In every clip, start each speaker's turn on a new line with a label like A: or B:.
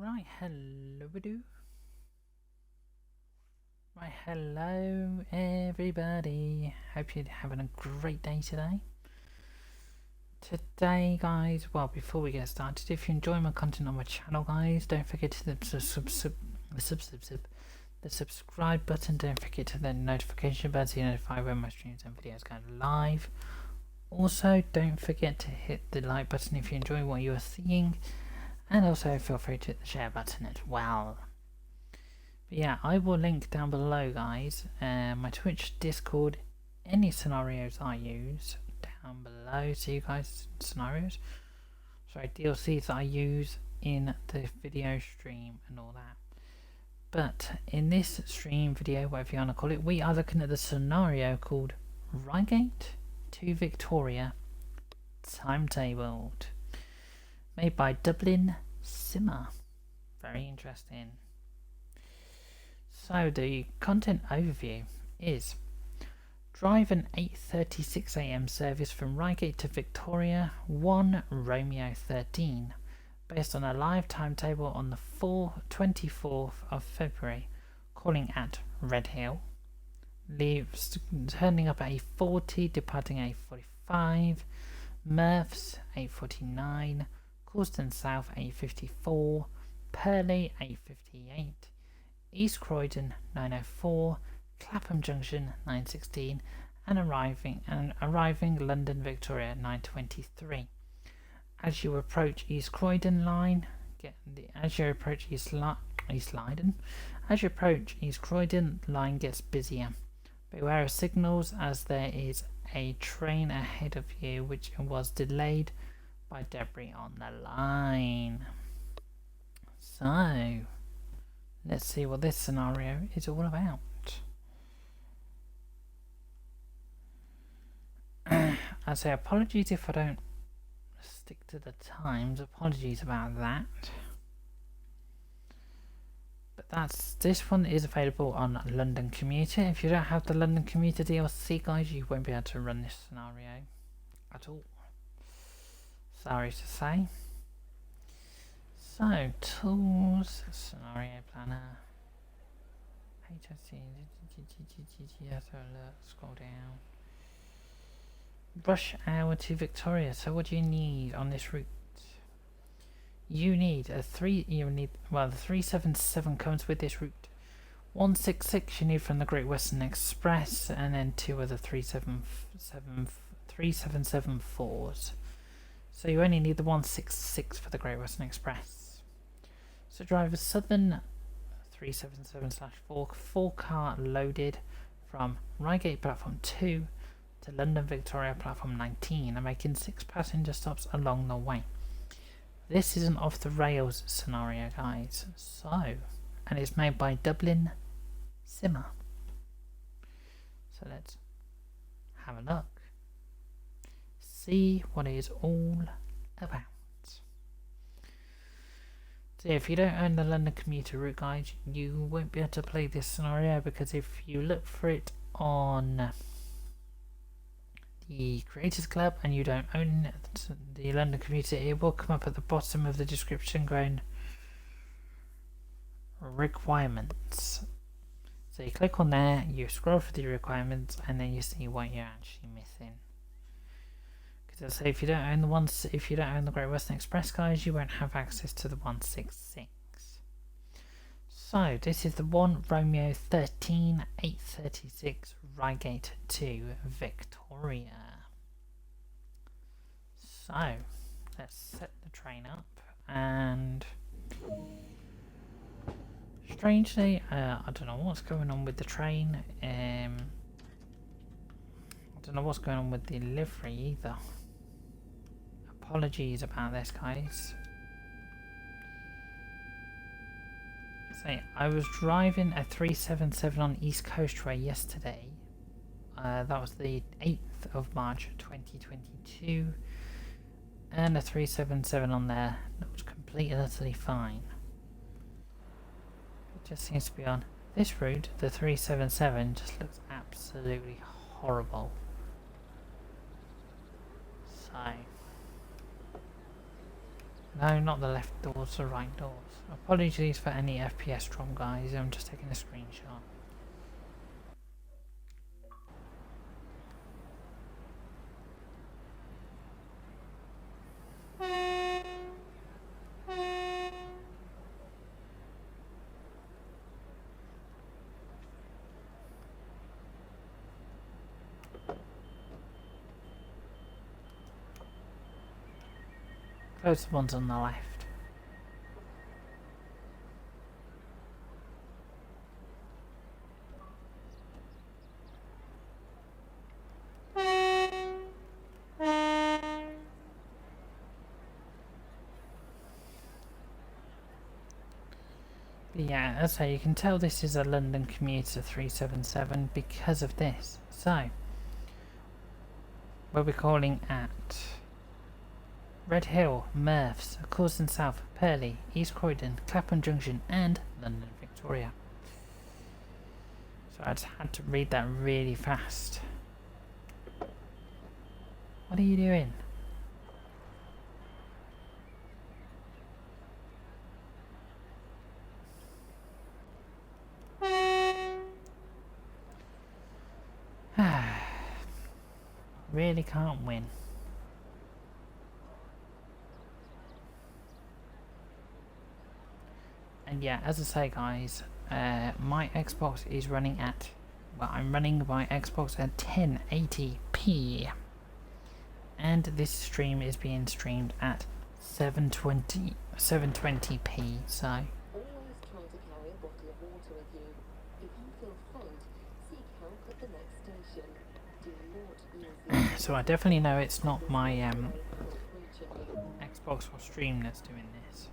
A: Right, hello everybody. Hope you're having a great day today. Today, guys, well, before we get started, if you enjoy my content on my channel, guys, don't forget to the subscribe button. Don't forget to the notification button to notify when my streams and videos go live. Also, don't forget to hit the like button if you enjoy what you are seeing, and also feel free to hit the share button as well. But yeah, I will link down below, guys, my Twitch, Discord, any scenarios I use down below. So you guys, DLCs I use in the video stream and all that. But in this stream video, whatever you want to call it, we are looking at the scenario called Reigate to Victoria Timetabled, made by DublinSimmer. Very interesting. So the content overview is: drive an 8:36 AM service from Reigate to Victoria 1 Romeo 13, based on a live timetable on the 24th of February, calling at Redhill, leaves turning up at 8:40, departing at 8:45, Murphs 8:49, Causton South 8:54, Purley 8:58, East Croydon 9:04, Clapham Junction 9:16, and arriving London Victoria at 9:23. As you approach East Croydon line, as you approach East Croydon line gets busier. Beware of signals, as there is a train ahead of you which was delayed by debris on the line. So let's see what this scenario is all about. I say apologies if I don't stick to the times. Apologies about that. But this one is available on London Commuter. If you don't have the London Commuter DLC, guys, you won't be able to run this scenario at all. Sorry to say. So, tools, scenario planner, HSC, scroll down. Rush hour to Victoria. So what do you need on this route? You need the 377 comes with this route. 166 you need from the Great Western Express, and then two other 377-4s. So you only need the 166 for the Great Western Express. So drive a Southern 377/4 4-car loaded from Reigate platform 2 to London Victoria platform 19 and making 6 passenger stops along the way. This is an off the rails scenario, guys. So, and it's made by DublinSimmer. So let's have a look. See what it is all about. So if you don't own the London Commuter route, guys, you won't be able to play this scenario, because if you look for it on the Creators Club and you don't own the London Commuter, it will come up at the bottom of the description going requirements. So you click on there, you scroll through the requirements, and then you see what you're actually missing. Because I say if you don't own the Great Western Express, guys, you won't have access to the 166. So this is the 1 Romeo 13 8:36 Reigate to Victoria. So let's set the train up, and strangely, I don't know what's going on with the train. I don't know what's going on with the livery either. Apologies about this, guys. So I was driving a 377 on East Coastway yesterday. That was the 8th of March 2022, and a 377 on there that was completely utterly fine. It just seems to be on this route. The 377 just looks absolutely horrible. So No, not the left doors, the right doors. Apologies for any FPS drop, guys. I'm just taking a screenshot. Close the ones on the left. But yeah, as I say, you can tell this is a London Commuter 377 because of this. So, we'll be calling at Red Hill, Murphs, Coulsdon South, Purley, East Croydon, Clapham Junction and London Victoria. So I just had to read that really fast. What are you doing? Really can't win. And yeah, as I say guys, my Xbox is running at, well, I'm running my Xbox at 1080p. And this stream is being streamed at 720p, so...
B: Always try to carry a bottle of water with you. If you feel faint, seek help at the next station. Do not use the
A: So I definitely know it's not my Xbox or stream that's doing this.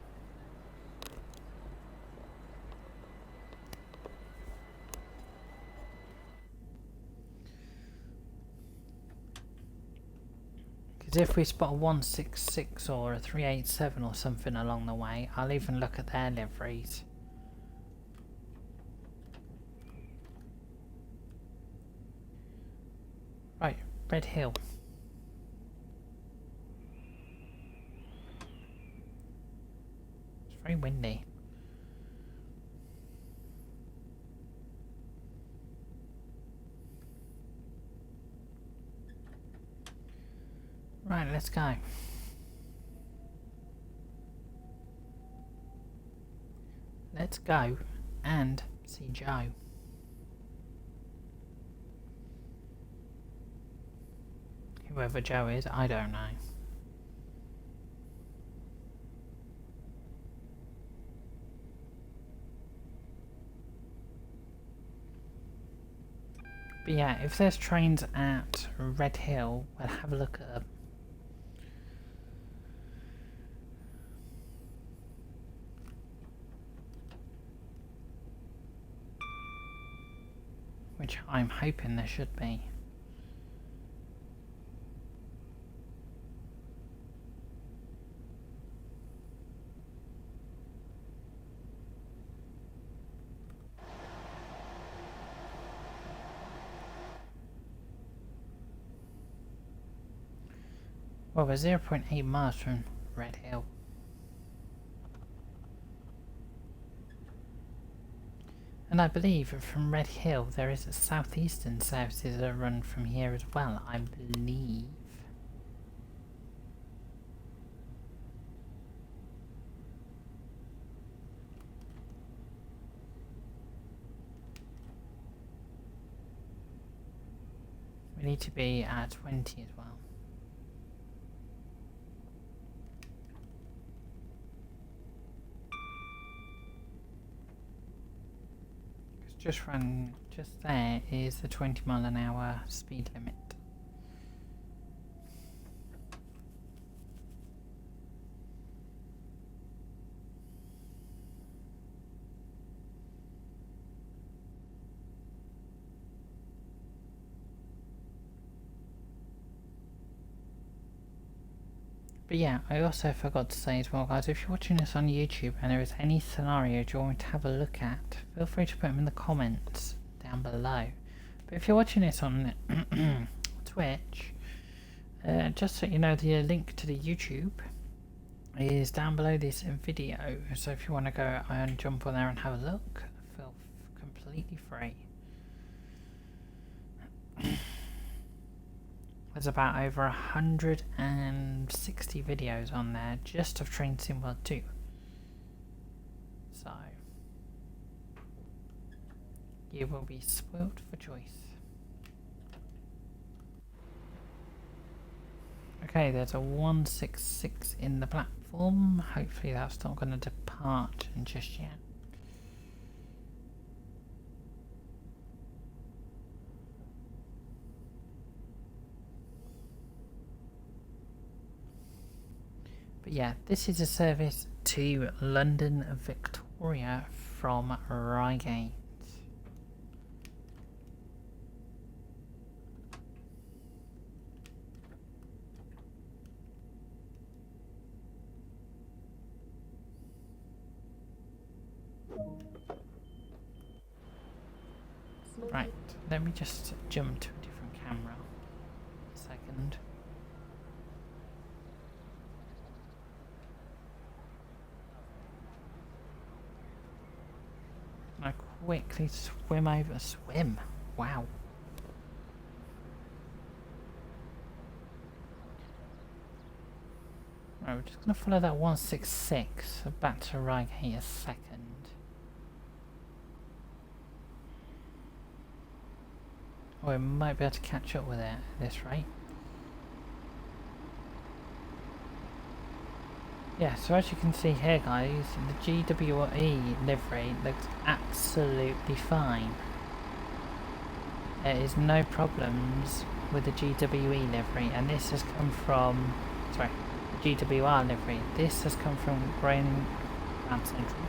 A: Because if we spot a 166 or a 387 or something along the way, I'll even look at their liveries. Right, Red Hill. It's very windy. Right, let's go. Let's go and see Joe. Whoever Joe is, I don't know. But yeah, if there's trains at Red Hill, we'll have a look at them. Which I'm hoping there should be. Well, we're 0.8 miles from Red Hill. And I believe from Red Hill there is a southeastern services that run from here as well, I believe. We need to be at 20 as well. Just there is the 20 mile an hour speed limit. But yeah, I also forgot to say as well guys, if you're watching this on YouTube and there is any scenario you want me to have a look at, feel free to put them in the comments down below. But if you're watching this on Twitch, just so you know, the link to the YouTube is down below this video, so if you want to go and jump on there and have a look, feel completely free. There's about over 160 videos on there just of Train Sim World 2. So you will be spoilt for choice. Okay, there's a 166 in the platform. Hopefully that's not going to depart just yet. But yeah, this is a service to London Victoria from Reigate. Right, let me just jump to a different camera. A second. I quickly swim over. Swim? Wow. Right, we're just going to follow that 166 back to Reigate a second. Or we might be able to catch up with it at this rate. Yeah, so as you can see here guys, the GWE livery looks absolutely fine. There is no problems with the GWE livery, and this has come from, sorry, the GWR livery. This has come from Grand Central.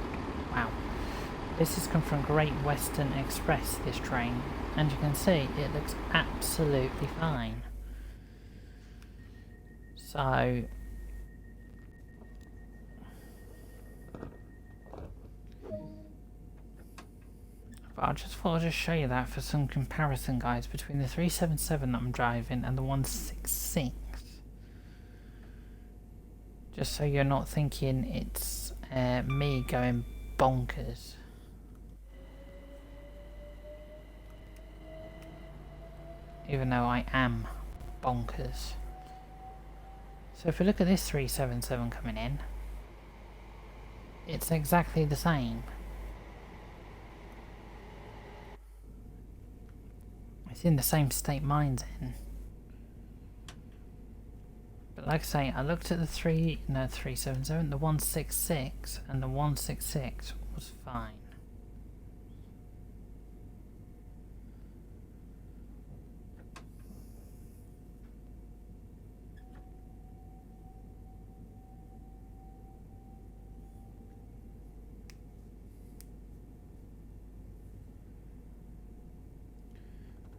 A: Wow. This has come from Great Western Express, this train. And you can see, it looks absolutely fine. So but I just thought I'd just show you that for some comparison guys between the 377 that I'm driving and the 166. Just so you're not thinking it's me going bonkers. Even though I am bonkers. So if we look at this 377 coming in, it's exactly the same. It's in the same state mine's in. But like I say, I looked at the 377, the 166, and the 166 was fine.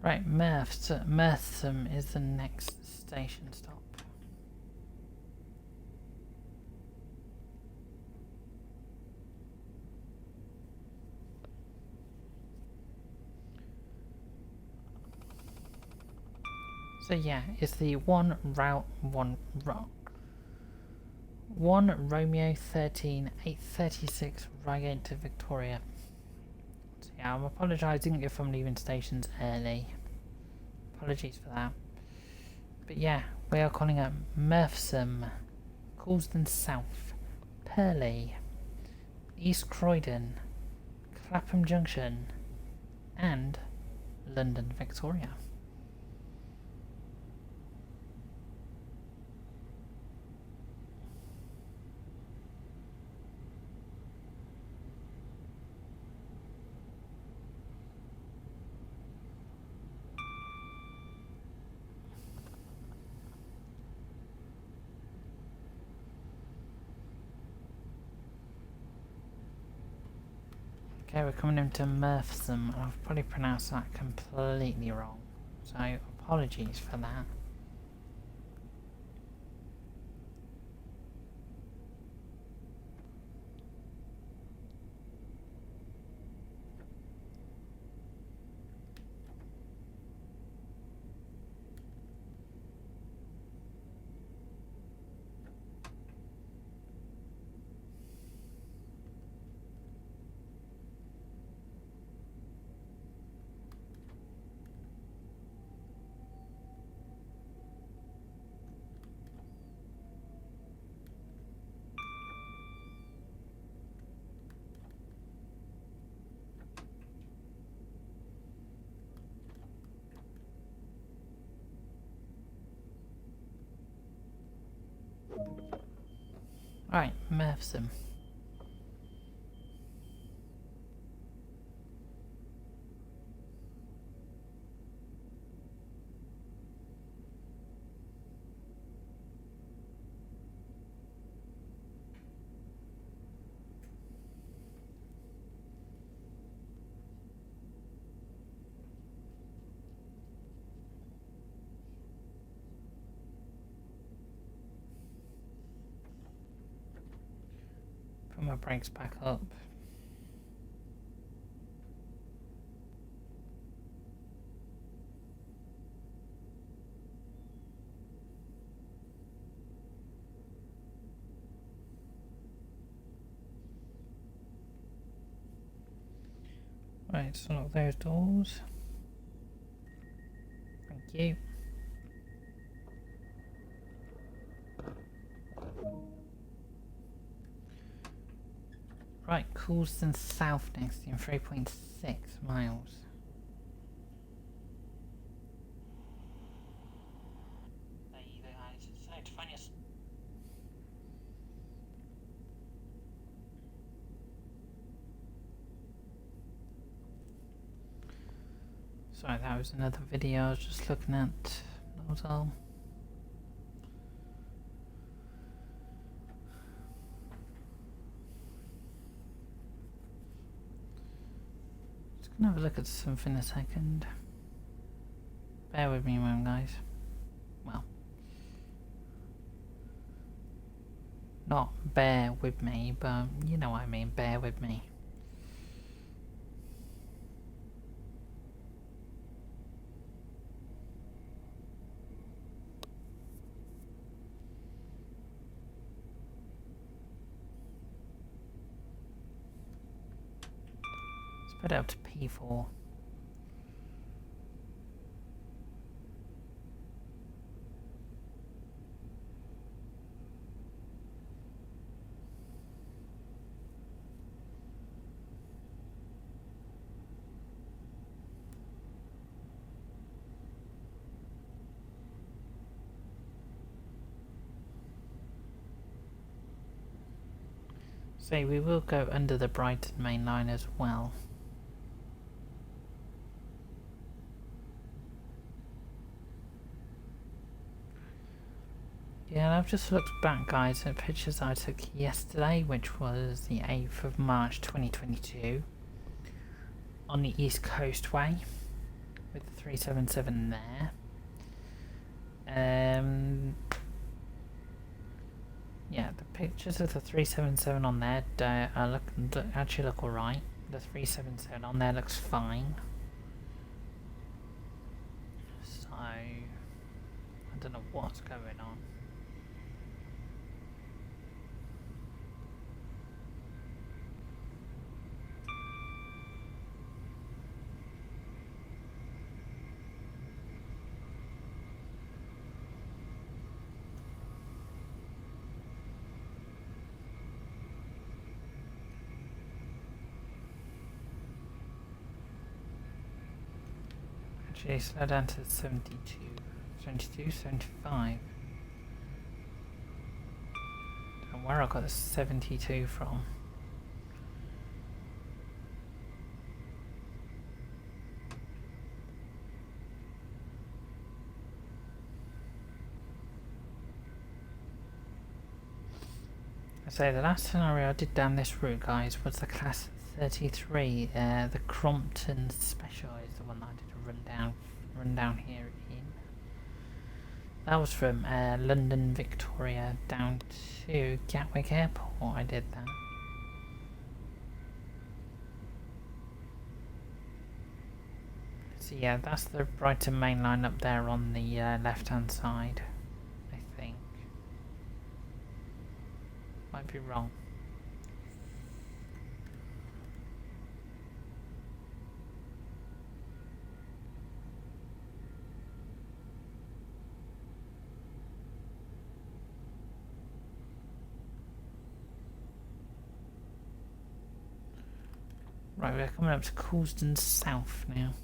A: Right, Mertham is the next station stop. So yeah, it's the 1 Romeo 13 836 Reigate to Victoria. So yeah, I'm apologising if I'm leaving stations early. Apologies for that. But yeah, we are calling at Mertham, Coulsdon South, Purley, East Croydon, Clapham Junction, and London Victoria. Okay, we're coming into Mertham. I've probably pronounced that completely wrong, so apologies for that. Alright, Merthsome. Put my brakes back up. Right, so lock those doors. Thank you. Right, Coulston South next in 3.6 miles. There you go, guys. It's time to find your... Sorry, that was another video I was just looking at. That was all. Just gonna have a look at something a second. Bear with me a moment, guys. Well, not bear with me, but you know what I mean, bear with me. Let's put it up to P4. So we will go under the Brighton main line as well. Yeah, and I've just looked back, guys, at pictures I took yesterday, which was the 8th of March 2022, on the East Coast Way, with the 377 there. Yeah, the pictures of the 377 on there actually look alright. The 377 on there looks fine. So, I don't know what's going on. Actually, slow down to 72, 75. Don't know where I got the 72 from. So the last scenario I did down this route, guys, was the class 33. The Crompton Special is the one that I did a run down here in. That was from London Victoria down to Gatwick Airport. I did that. So yeah, that's the Brighton main line up there on the left hand side, I think. Might be wrong. Right, we're coming up to Coulston South now.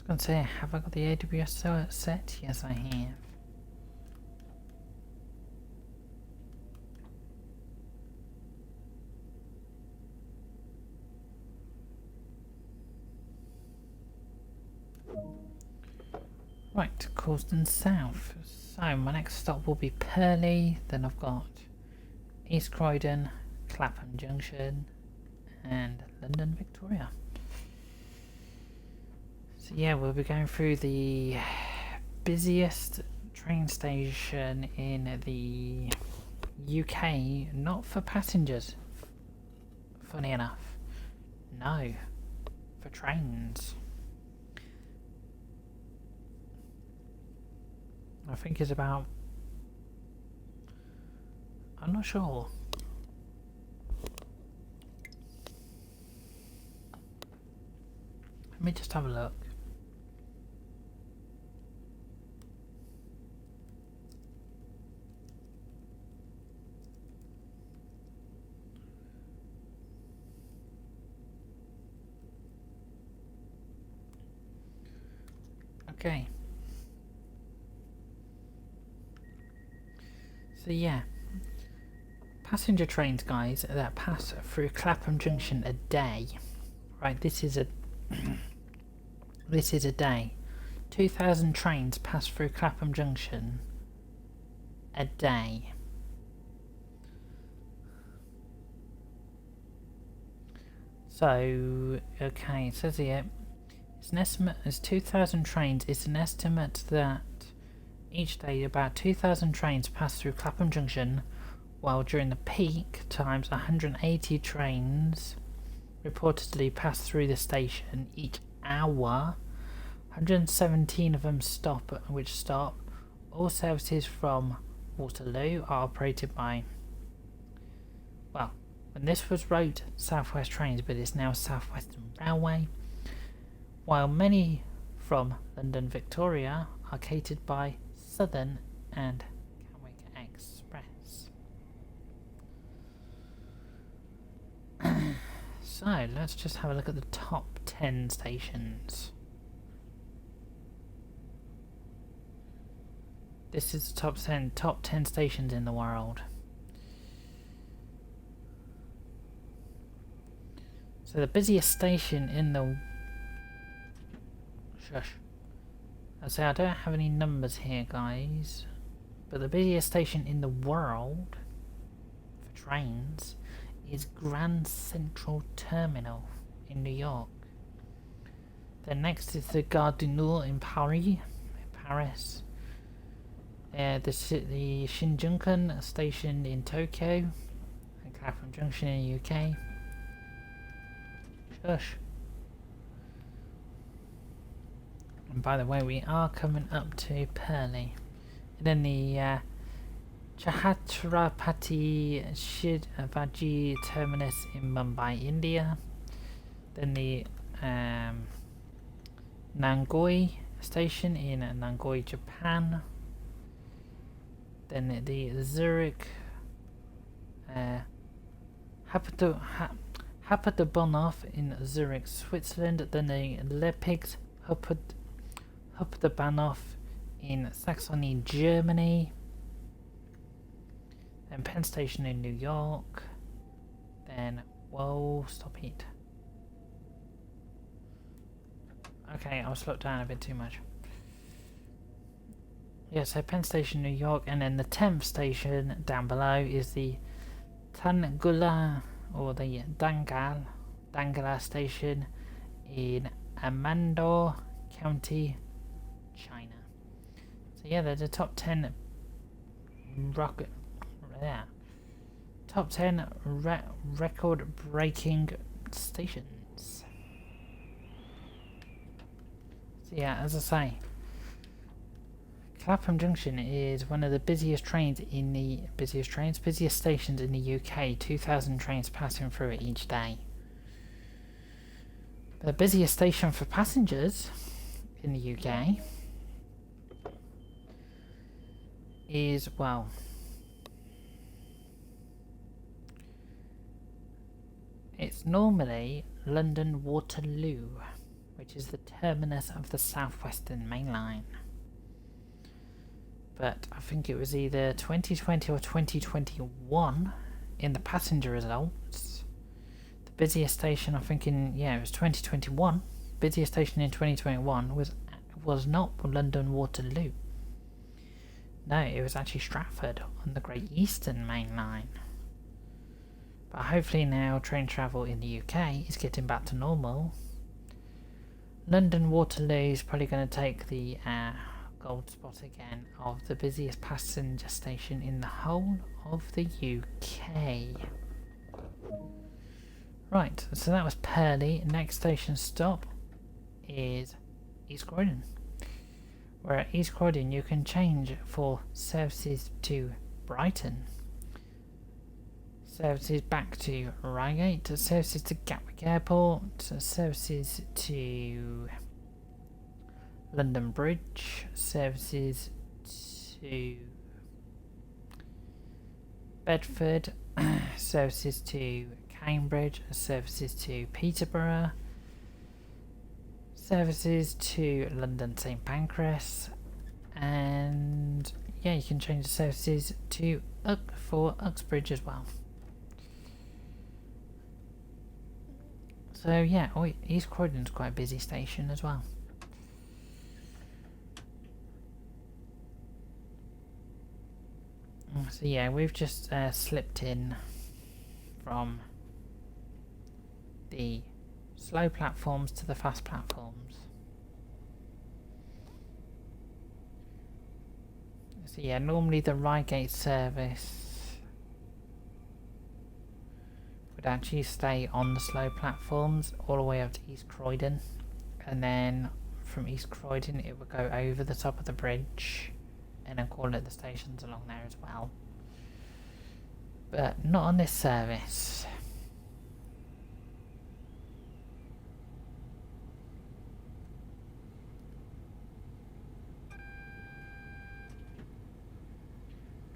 A: was going to say, have I got the AWS set? Yes, I have. Right, Causden South. So my next stop will be Purley, then I've got East Croydon, Clapham Junction, and London Victoria. So yeah, we'll be going through the busiest train station in the UK, not for passengers, funny enough. No, for trains. I think it's about... I'm not sure. Let me just have a look. Okay. So yeah, passenger trains, guys, that pass through Clapham Junction a day. Right, this is a this is a day. 2,000 trains pass through Clapham Junction a day. So okay, it says here it's an estimate as 2,000 trains. It's an estimate that each day about 2,000 trains pass through Clapham Junction, while during the peak times 180 trains reportedly pass through the station each hour. 117 of them stop, All services from Waterloo are operated by, well, when this was wrote South West Trains, but it's now South Western Railway, while many from London Victoria are catered by Southern and Gatwick Express. So let's just have a look at the top 10 stations. This is the top 10 stations in the world. So the busiest station in the... Shush. I say I don't have any numbers here, guys, but the busiest station in the world for trains is Grand Central Terminal in New York. Then next is the Gare du Nord in Paris. The Shinjuku station in Tokyo, and Clapham Junction in the UK. Shush. And by the way, we are coming up to Purley. And then the Chhatrapati Shivaji terminus in Mumbai, India. Then the Nangoi station in Nangoi, Japan. Then the Zurich Hauptbahnhof in Zurich, Switzerland. Then the Leipzig Hauptbahnhof in Saxony, Germany. Then Penn Station in New York. Then, whoa, stop it. Okay, I'll slow down a bit too much. Yeah, so Penn Station, New York, and then the 10th station down below is the Tangula, or the Dangala station in Amando County, China. So yeah, they're the top 10 record-breaking stations. So yeah, as I say, Clapham Junction is one of the busiest stations in the UK. 2,000 trains passing through it each day. The busiest station for passengers in the UK is, well, it's normally London Waterloo, which is the terminus of the Southwestern Main Line. But I think it was either 2020 or 2021 in the passenger results. The busiest station, I think it was 2021. Busiest station in 2021 was not London Waterloo. No, it was actually Stratford on the Great Eastern Main Line. But hopefully now train travel in the UK is getting back to normal. London Waterloo is probably going to take the gold spot again of the busiest passenger station in the whole of the UK. Right, so that was Purley. Next station stop is East Croydon. Where at East Croydon you can change for services to Brighton, services back to Reigate, services to Gatwick Airport, services to London Bridge, services to Bedford, services to Cambridge, services to Peterborough, services to London St Pancras, and yeah, you can change the services to for Uxbridge as well. So yeah, East Croydon's quite a busy station as well. So yeah, we've just slipped in from the slow platforms to the fast platforms. So yeah, normally the Reigate service would actually stay on the slow platforms all the way up to East Croydon, and then from East Croydon it would go over the top of the bridge and then call it the stations along there as well. But not on this service.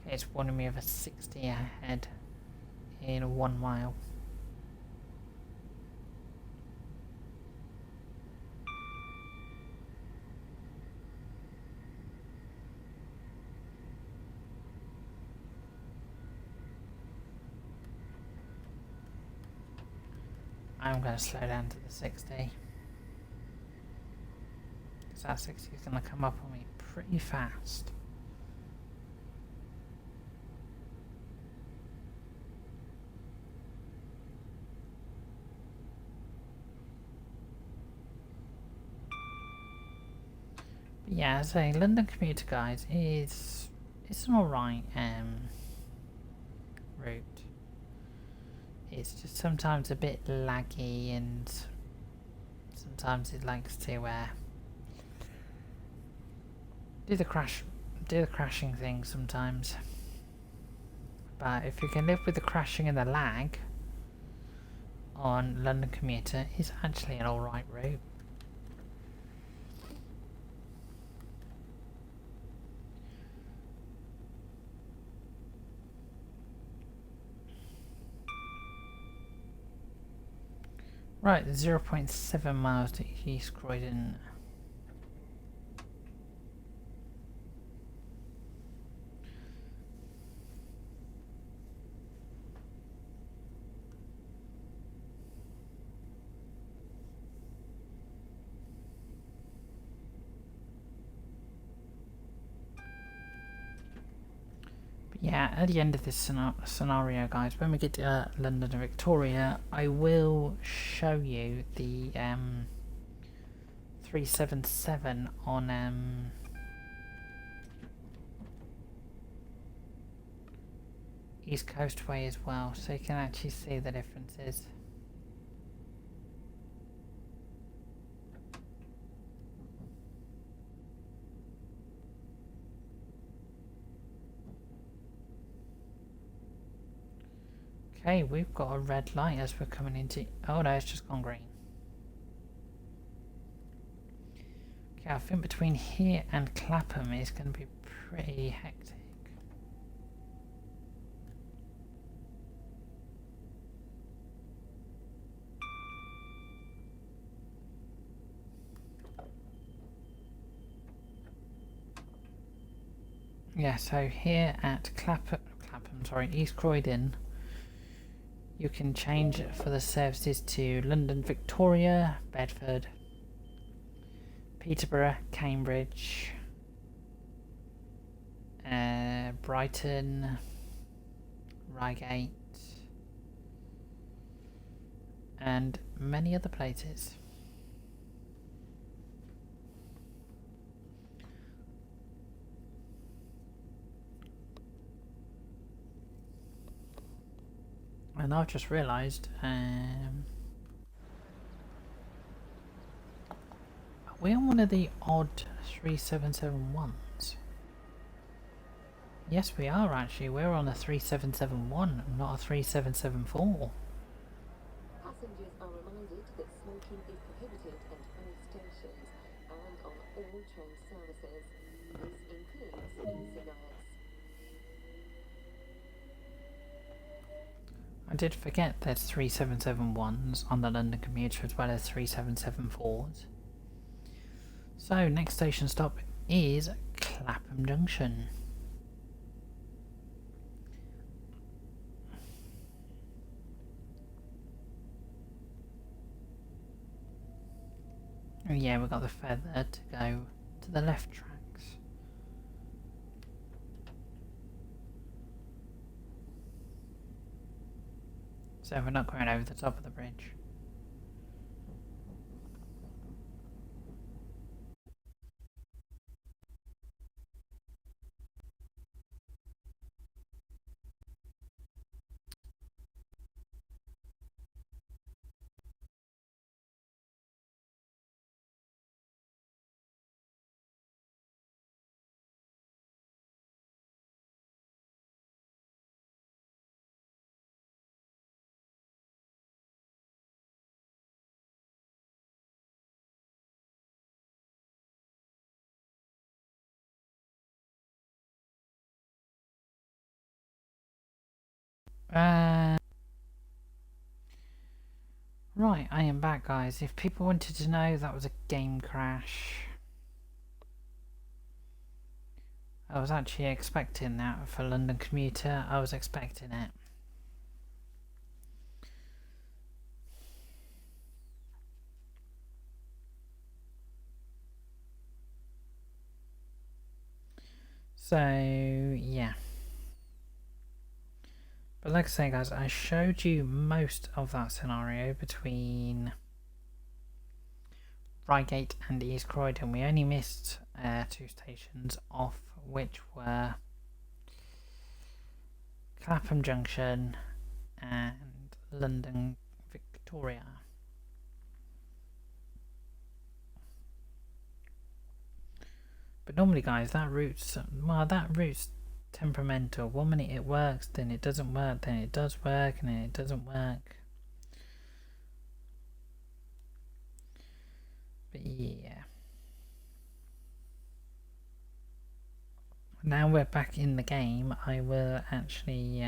A: Okay, it's warning me of a 60 ahead in 1 mile. I'm going to slow down to the 60. Because that 60 is going to come up on me pretty fast. But yeah, so London Commuter, guys, it's an alright route. It's just sometimes a bit laggy, and sometimes it likes to do the crashing thing sometimes. But if you can live with the crashing and the lag on London Commuter, it's actually an alright route. Right, 0.7 miles to East Croydon. But yeah, at the end of this scenario, guys, when we get to London and Victoria, I will show you the 377 on East Coast Way as well, so you can actually see the differences. Okay, we've got a red light as we're coming into... Oh no, it's just gone green. Okay, I think between here and Clapham is going to be pretty hectic. Yeah, so here at Clapham, sorry, East Croydon, you can change for the services to London, Victoria, Bedford, Peterborough, Cambridge, Brighton, Reigate, and many other places. And I've just realised, are we on one of the odd 3771s? Yes, we are actually. We're on a 3771, not a 3774.
B: Passengers are reminded that smoking is prohibited at all stations and on all train services. This includes e-cigarettes.
A: I did forget there's 3771s on the London Commuter as well as 3774s. So, next station stop is Clapham Junction. Oh yeah, we've got the feather to go to the left tracks. So we're not going over the top of the bridge. Right, I am back, guys. If people wanted to know, that was a game crash. I was actually expecting that for London Commuter. I was expecting it. So, yeah. But like I say, guys, I showed you most of that scenario between Reigate and East Croydon. We only missed 2 stations off, which were Clapham Junction and London Victoria. But normally, guys, that route's temperamental. 1 minute it works, then it doesn't work, then it does work, and then it doesn't work. But yeah. Now we're back in the game, I will actually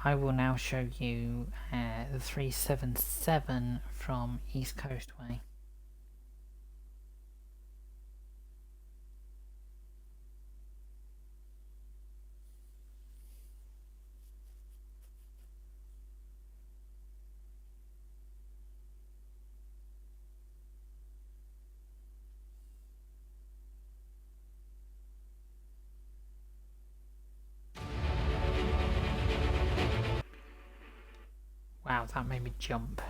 A: I will now show you the 377 from East Coast Way. Wow, that made me jump.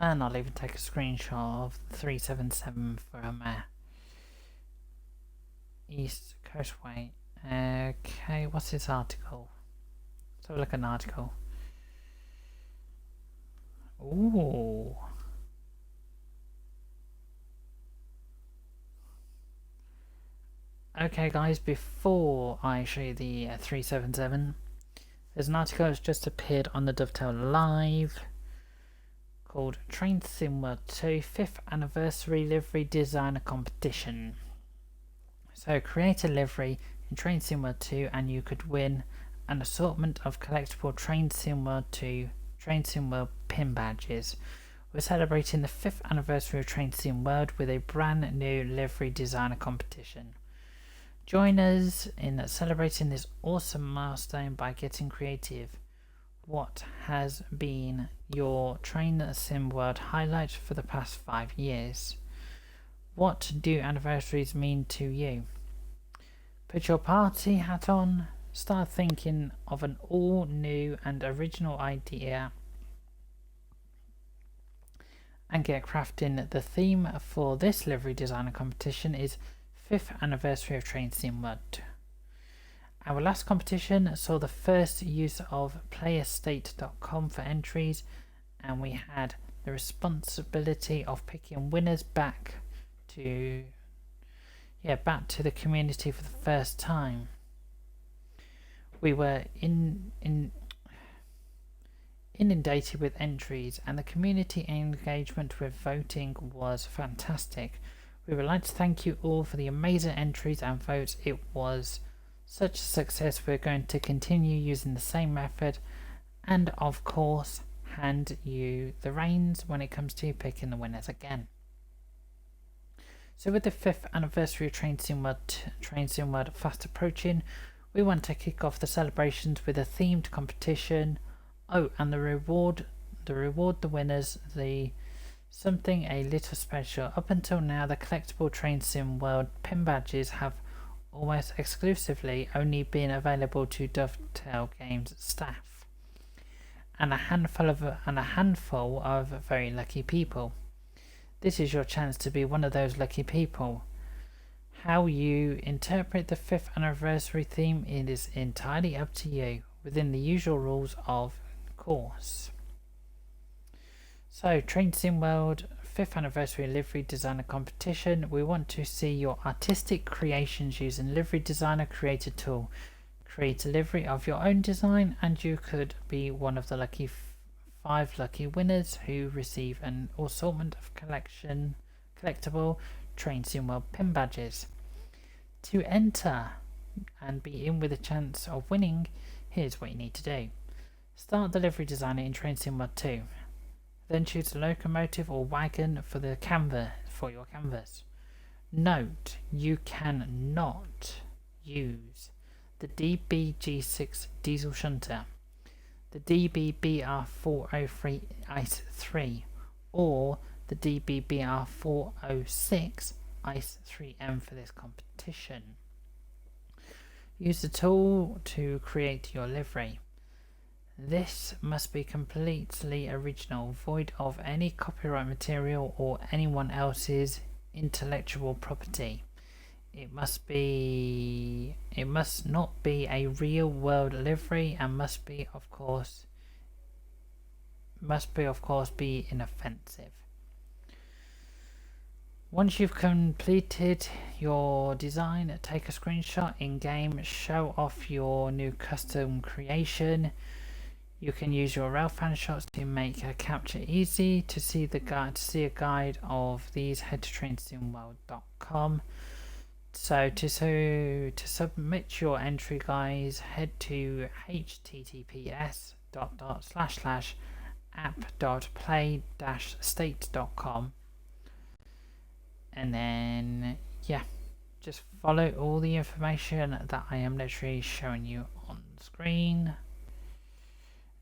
A: And I'll even take a screenshot of the 377 from East Coast Way. Okay, what's this article? Let's have a look at an article. Ooh. Okay guys, before I show you the 377, there's an article that's just appeared on the Dovetail Live called TrainSimmer2 5th Anniversary Livery Designer Competition. So create a livery in TrainSimmer2 and you could win an assortment of collectible Train Sim World 2 Train Sim World pin badges. We're celebrating the 5th anniversary of Train Sim World with a brand new livery designer competition. Join us in celebrating this awesome milestone by getting creative. What has been your Train Sim World highlight for the past 5 years? What do anniversaries mean to you? Put your party hat on, start thinking of an all new and original idea, and get crafting. The theme for this livery designer competition is 5th anniversary of Train Sim World. Our last competition saw the first use of playerstate.com for entries, and we had the responsibility of picking winners back to the community for the first time. We were inundated with entries, and the community engagement with voting was fantastic. We would like to thank you all for the amazing entries and votes. It was such a success. We're going to continue using the same method, and of course hand you the reins when it comes to picking the winners again. So with the 5th anniversary of Train Sim World fast approaching, we want to kick off the celebrations with a themed competition. Oh, and the reward the winners, the something a little special. Up until now, the collectible Train Sim World pin badges have almost exclusively only been available to Dovetail Games staff and a handful of very lucky people. This is your chance to be one of those lucky people. How you interpret the 5th anniversary theme, it is entirely up to you, within the usual rules of course. So, Train Sim World 5th anniversary livery designer competition. We want to see your artistic creations using livery designer creator tool. Create a livery of your own design, and you could be one of the 5 lucky winners who receive an assortment of collectible Train Sim World pin badges. To enter and be in with a chance of winning, here's what you need to do. Start the livery designer in Train Sim World 2. Then choose a locomotive or wagon for your canvas. Note, you cannot use the DBG6 diesel shunter, the DBBR403 ICE 3, or the DBBR406 ICE 3M for this competition. Use the tool to create your livery. This must be completely original, void of any copyright material or anyone else's intellectual property. It must not be a real world livery, and must of course be inoffensive. Once you've completed your design, take a screenshot in game, show off your new custom creation. You can use your railfan shots to make a capture easy. To see a guide of these, head to trainsimworld.com. So to submit your entry, guys, head to https://app.play-state.com, and then just follow all the information that I am literally showing you on screen.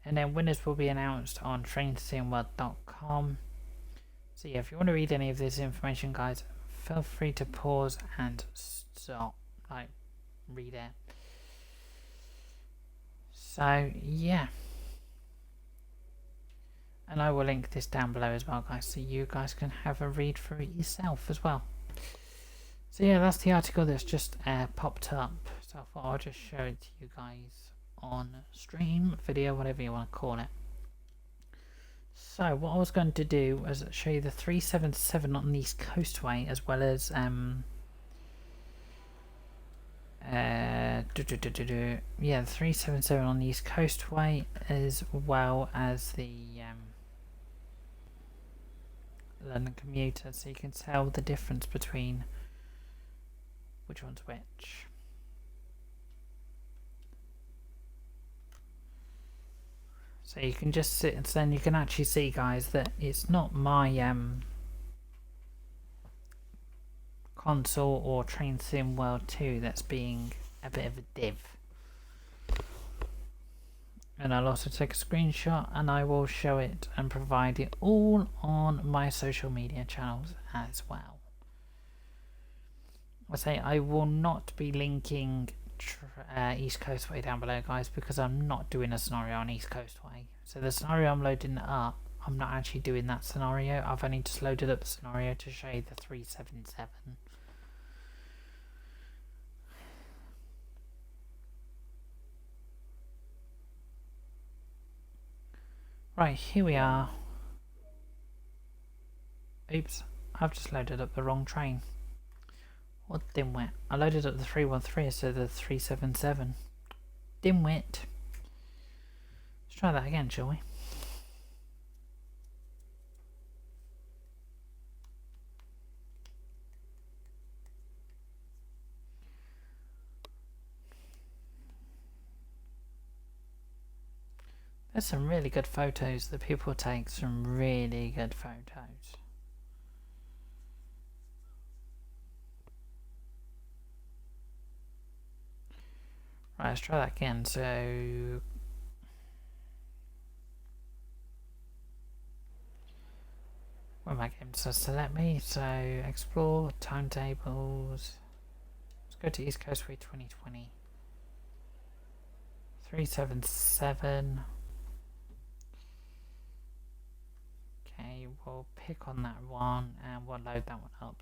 A: And then winners will be announced on trainsimworld.com. So if you want to read any of this information, guys, feel free to pause and stop, read it. So and I will link this down below as well, guys, so you guys can have a read through it yourself as well. So that's the article that's just popped up. So I thought I'll just show it to you guys on stream, video, whatever you want to call it. So what I was going to do was show you the 377 on the East Coastway, as well as the 377 on the East Coastway, as well as the London Commuter, so you can tell the difference between which one's which. So you can just sit and then you can actually see, guys, that it's not my console or Train Sim World 2 that's being a bit of a div. And I'll also take a screenshot and I will show it and provide it all on my social media channels as well. I say I will not be linking East Coast Way down below, guys, because I'm not doing a scenario on East Coast Way. So the scenario I'm loading up, I'm not actually doing that scenario. I've only just loaded up the scenario to show you the 377. Right, here we are. Oops, I've just loaded up the wrong train. What dimwit? I loaded up the 313 instead of the 377. Dimwit. Let's try that again, shall we? There's some really good photos that people take, some really good photos. Right, let's try that again. So where am I getting to select me? So explore timetables. Let's go to East Coast Way 2020. 377. Okay, we'll pick on that one and we'll load that one up.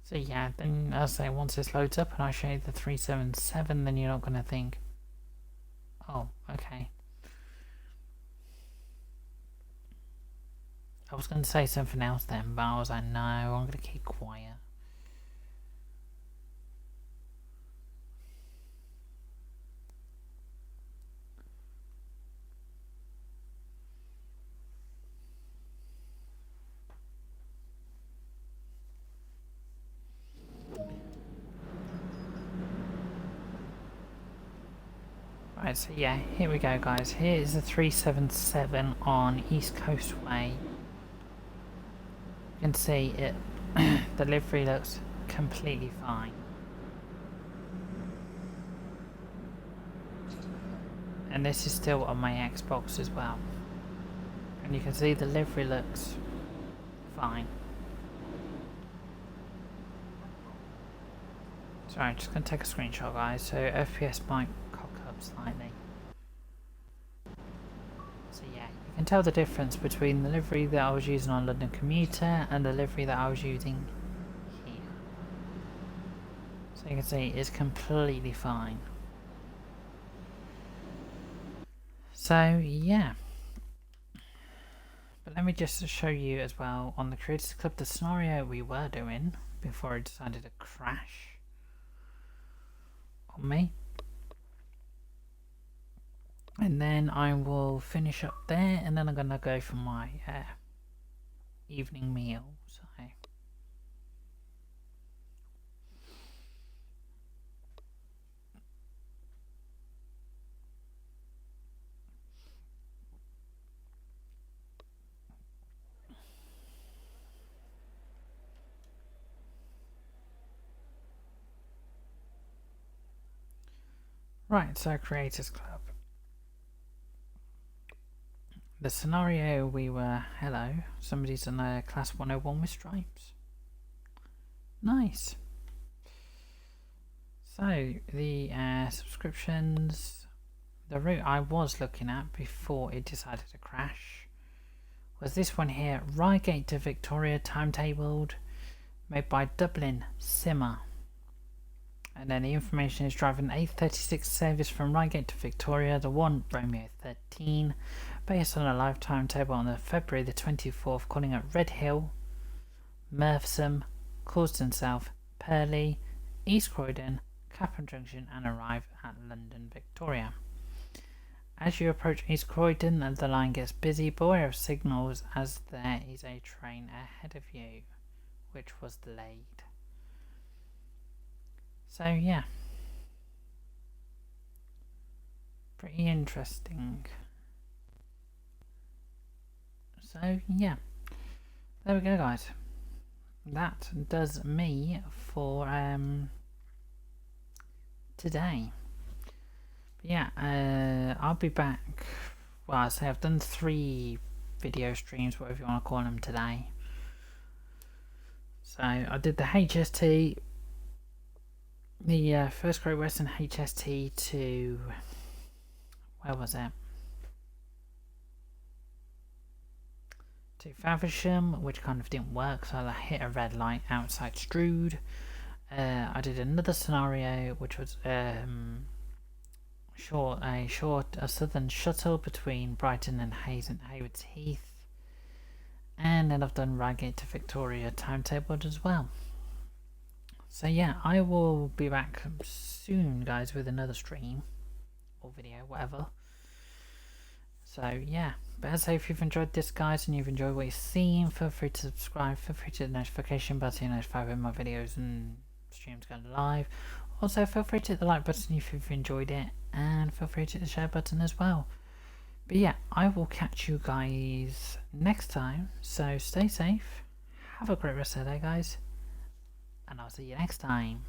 A: So yeah, then I'll say once this loads up and I show you the 377, then you're not going to think, oh, okay. I was going to say something else then, but I was like, no, I'm going to keep quiet. Right, so yeah, here we go, guys. Here is the 377 on East Coast Way. You can see it, the livery looks completely fine. And this is still on my Xbox as well. And you can see the livery looks fine. Sorry, I'm just going to take a screenshot, guys. So FPS might cock up slightly. So yeah, you can tell the difference between the livery that I was using on London Commuter and the livery that I was using here. So you can see it's completely fine. So yeah. But let me just show you as well on the Creators Club the scenario we were doing before it decided to crash on me. And then I will finish up there and then I'm going to go for my evening meal. So right, so Creators Club. The scenario we were, hello, somebody's on a class 101 with stripes. Nice. So the subscriptions, the route I was looking at before it decided to crash was this one here, Reigate to Victoria, timetabled, made by DublinSimmer. And then the information is driving 8:36 service from Reigate to Victoria, the 1 Romeo 13, based on a live timetable on the February the 24th, calling at Red Hill, Mertham, Causden South, Purley, East Croydon, Clapham Junction, and arrive at London, Victoria. As you approach East Croydon, the line gets busy, but beware of signals as there is a train ahead of you, which was delayed. So yeah, pretty interesting. So yeah, there we go, guys. That does me for today. But yeah, I'll be back. Well, I say I've done 3 video streams, whatever you want to call them, today. So I did the HST, the First Great Western HST to, where was it? To Faversham, which kind of didn't work, so I hit a red light outside Strood. I did another scenario, which was a southern shuttle between Brighton and Hayes and Haywards Heath. And then I've done Reigate to Victoria timetabled as well. So yeah, I will be back soon, guys, with another stream or video, whatever. So yeah, but as I say, if you've enjoyed this, guys, and you've enjoyed what you've seen, feel free to subscribe, feel free to hit the notification button to be notified when my videos and streams go live. Also, feel free to hit the like button if you've enjoyed it, and feel free to hit the share button as well. But yeah, I will catch you guys next time, so stay safe, have a great rest of the day, guys, and I'll see you next time.